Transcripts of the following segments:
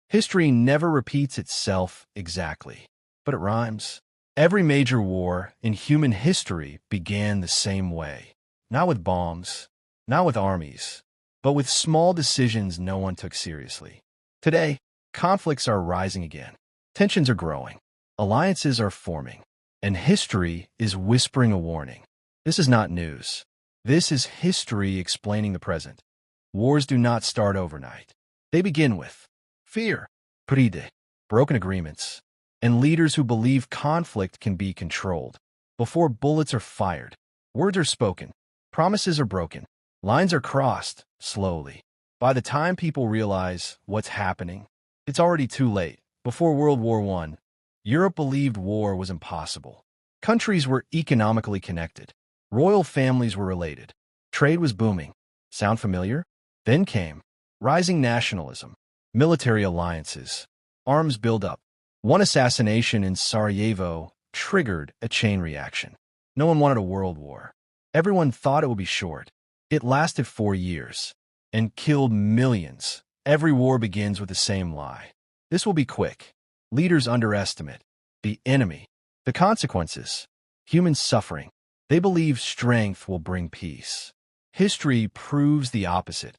History never repeats itself exactly, but it rhymes. Every major war in human history began the same way. Not with bombs, not with armies, but with small decisions no one took seriously. Today, conflicts are rising again. Tensions are growing. Alliances are forming. And history is whispering a warning. This is not news. This is history explaining the present. Wars do not start overnight. They begin with fear, frighten, broken agreements, and leaders who believe conflict can be controlled. Before bullets are fired, words are spoken, promises are broken, lines are crossed slowly. By the time people realize what's happening, it's already too late. Before World War I, Europe believed war was impossible. Countries were economically connected. Royal families were related. Trade was booming. Sound familiar? Then came rising nationalism, military alliances, arms buildup. One assassination in Sarajevo triggered a chain reaction. No one wanted a world war. Everyone thought it would be short. It lasted 4 years and killed millions. Every war begins with the same lie. This will be quick. Leaders underestimate the enemy, the consequences, human suffering. They believe strength will bring peace. History proves the opposite.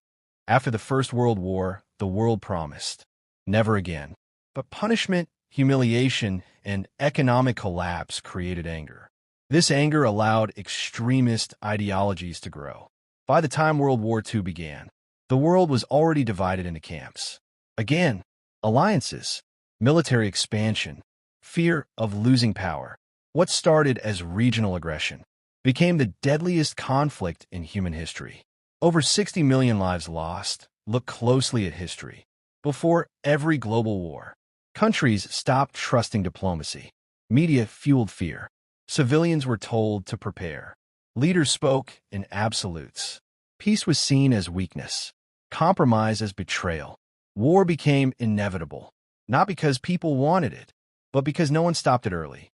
After the First World War, the world promised never again. But punishment, humiliation, and economic collapse created anger. This anger allowed extremist ideologies to grow. By the time World War II began, the world was already divided into camps. Again, alliances, military expansion, fear of losing power. What started as regional aggression became the deadliest conflict in human history. Over 60 million lives lost. Look closely at history. Before every global war, countries stopped trusting diplomacy. Media fueled fear. Civilians were told to prepare. Leaders spoke in absolutes. Peace was seen as weakness. Compromise as betrayal. War became inevitable, not because people wanted it, but because no one stopped it early.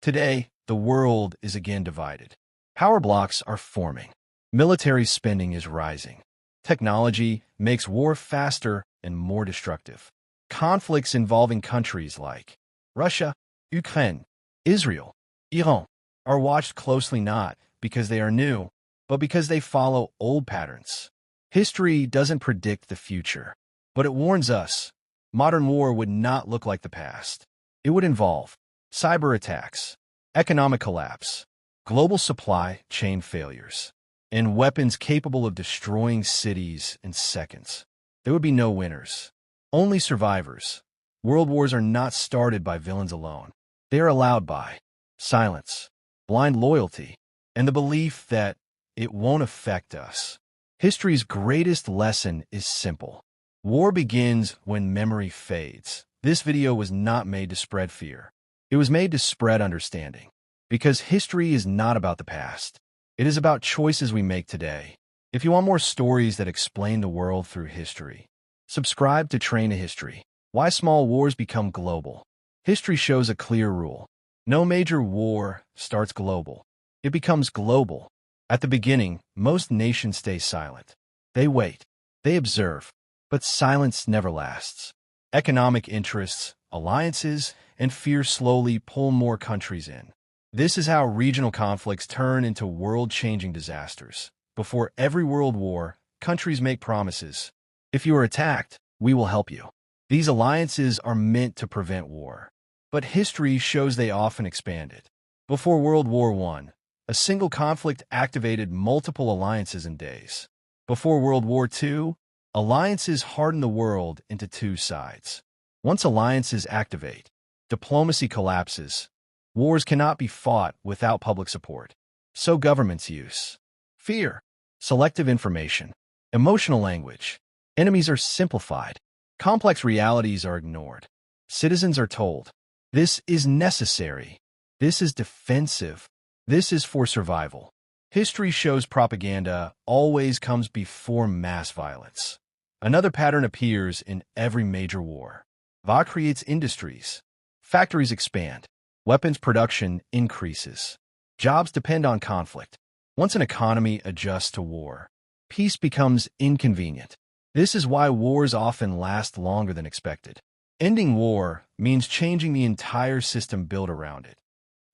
Today, the world is again divided. Power blocks are forming. Military spending is rising. Technology makes war faster and more destructive. Conflicts involving countries like Russia, Ukraine, Israel, Iran are watched closely not because they are new, but because they follow old patterns. History doesn't predict the future, but it warns us. Modern war would not look like the past. It would involve cyber attacks, economic collapse, global supply chain failures, and weapons capable of destroying cities in seconds. There would be no winners, only survivors. World wars are not started by villains alone. They are allowed by silence, blind loyalty, and the belief that it won't affect us. History's greatest lesson is simple. War begins when memory fades. This video was not made to spread fear. It was made to spread understanding. Because history is not about the past. It is about choices we make today. If you want more stories that explain the world through history, subscribe to Train a History. Why small wars become global. History shows a clear rule. No major war starts global. It becomes global. At the beginning, most nations stay silent. They wait. They observe. But silence never lasts. Economic interests, alliances, and fear slowly pull more countries in. This is how regional conflicts turn into world-changing disasters. Before every world war, countries make promises. If you are attacked, we will help you. These alliances are meant to prevent war. But history shows they often expanded. Before World War I, a single conflict activated multiple alliances in days. Before World War II, alliances hardened the world into two sides. Once alliances activate, diplomacy collapses. Wars cannot be fought without public support. So governments use fear, selective information, emotional language. Enemies are simplified. Complex realities are ignored. Citizens are told, this is necessary. This is defensive. This is for survival. History shows propaganda always comes before mass violence. Another pattern appears in every major war. War creates industries. Factories expand. Weapons production increases. Jobs depend on conflict. Once an economy adjusts to war, peace becomes inconvenient. This is why wars often last longer than expected. Ending war means changing the entire system built around it.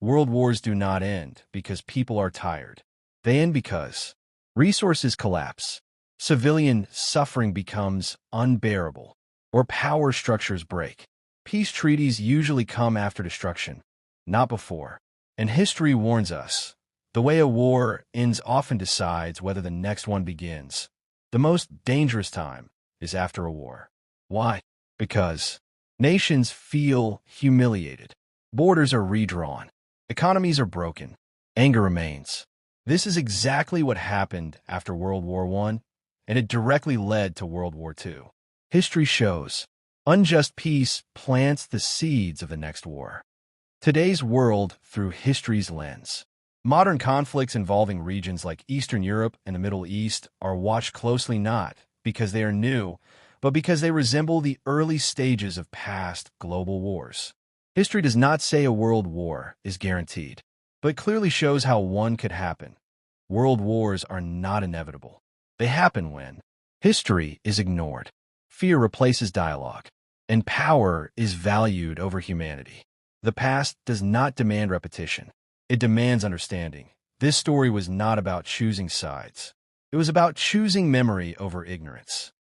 World wars do not end because people are tired. They end because resources collapse, civilian suffering becomes unbearable, or power structures break. Peace treaties usually come after destruction, not before. And history warns us, the way a war ends often decides whether the next one begins. The most dangerous time is after a war. Why? Because nations feel humiliated. Borders are redrawn. Economies are broken. Anger remains. This is exactly what happened after World War I, and it directly led to World War II. History shows unjust peace plants the seeds of the next war. Today's world through history's lens. Modern conflicts involving regions like Eastern Europe and the Middle East are watched closely not because they are new, but because they resemble the early stages of past global wars. History does not say a world war is guaranteed, but clearly shows how one could happen. World wars are not inevitable. They happen when history is ignored, fear replaces dialogue, and power is valued over humanity. The past does not demand repetition. It demands understanding. This story was not about choosing sides. It was about choosing memory over ignorance.